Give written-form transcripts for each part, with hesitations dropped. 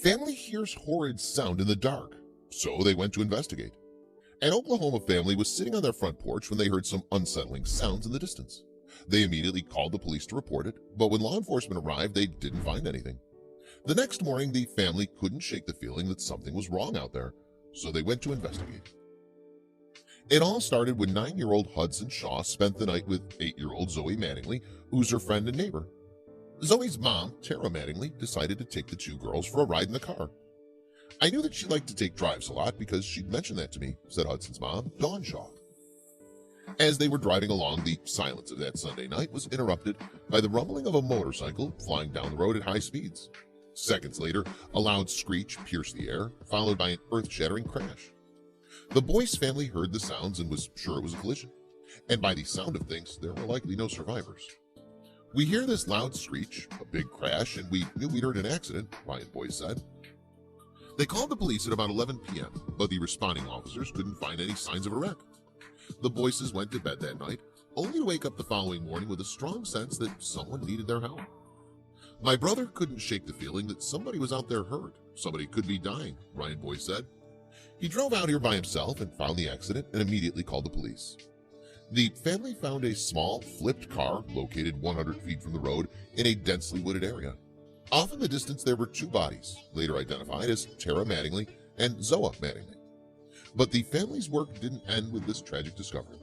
Family hears horrid sound in the dark, so they went to investigate. An Oklahoma family was sitting on their front porch when they heard some unsettling sounds in the distance. They immediately called the police to report it, but when law enforcement arrived, they didn't find anything. The next morning, the family couldn't shake the feeling that something was wrong out there, so they went to investigate. It all started when 9-year-old Hudson Shaw spent the night with 8-year-old Zoe Mattingly, who's her friend and neighbor. Zoe's mom, Tara Mattingly, decided to take the two girls for a ride in the car. "I knew that she liked to take drives a lot because she'd mentioned that to me," said Hudson's mom, Dawn Shaw. As they were driving along, the silence of that Sunday night was interrupted by the rumbling of a motorcycle flying down the road at high speeds. Seconds later, a loud screech pierced the air, followed by an earth-shattering crash. The Boyce family heard the sounds and was sure it was a collision. And by the sound of things, there were likely no survivors. "We hear this loud screech, a big crash, and we knew we'd heard an accident," Ryan Boyce said. They called the police at about 11 p.m., but the responding officers couldn't find any signs of a wreck. The Boyces went to bed that night, only to wake up the following morning with a strong sense that someone needed their help. "My brother couldn't shake the feeling that somebody was out there hurt. Somebody could be dying," Ryan Boyce said. He drove out here by himself and found the accident and immediately called the police. The family found a small, flipped car located 100 feet from the road in a densely wooded area. Off in the distance, there were two bodies, later identified as Tara Mattingly and Zoe Mattingly. But the family's work didn't end with this tragic discovery.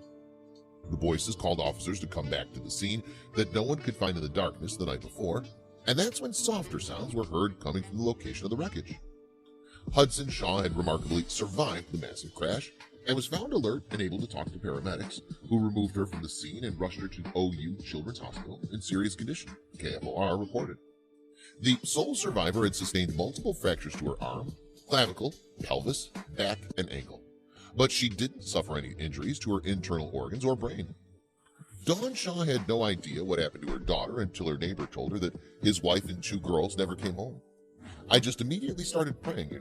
The Boyces called officers to come back to the scene that no one could find in the darkness the night before, and that's when softer sounds were heard coming from the location of the wreckage. Hudson Shaw had remarkably survived the massive crash and was found alert and able to talk to paramedics, who removed her from the scene and rushed her to OU Children's Hospital in serious condition, KFOR reported. The sole survivor had sustained multiple fractures to her arm, clavicle, pelvis, back, and ankle, but she didn't suffer any injuries to her internal organs or brain. Dawn Shaw had no idea what happened to her daughter until her neighbor told her that his wife and two girls never came home. "I just immediately started praying,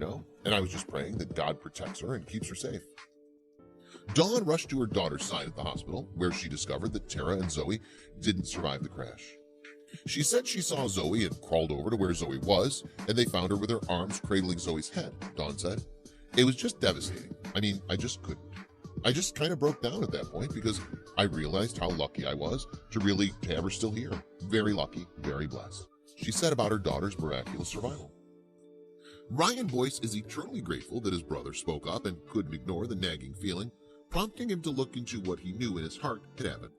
and I was just praying that God protects her and keeps her safe." Dawn rushed to her daughter's side at the hospital, where she discovered that Tara and Zoe didn't survive the crash. She said she saw Zoe and crawled over to where Zoe was, and they found her with her arms cradling Zoe's head, Dawn said. "It was just devastating. I just couldn't. I just kind of broke down at that point because I realized how lucky I was to really have her still here. Very lucky, very blessed," she said about her daughter's miraculous survival. Ryan Boyce is eternally grateful that his brother spoke up and couldn't ignore the nagging feeling, prompting him to look into what he knew in his heart had happened.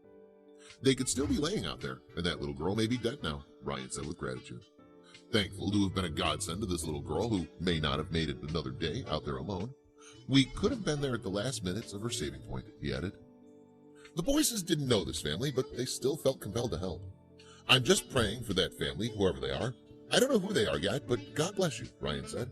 "They could still be laying out there, and that little girl may be dead now," Ryan said with gratitude. "Thankful to have been a godsend to this little girl who may not have made it another day out there alone. We could have been there at the last minutes of her saving point," he added. The Boyces didn't know this family, but they still felt compelled to help. "I'm just praying for that family, whoever they are. I don't know who they are yet, but God bless you," Ryan said.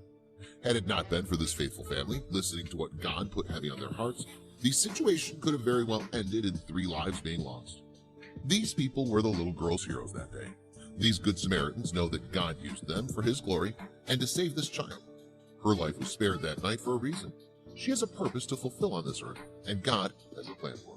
Had it not been for this faithful family listening to what God put heavy on their hearts, the situation could have very well ended in 3 lives being lost. These people were the little girl's heroes that day. These good Samaritans know that God used them for his glory and to save this child. Her life was spared that night for a reason. She has a purpose to fulfill on this earth, and God has a plan for her.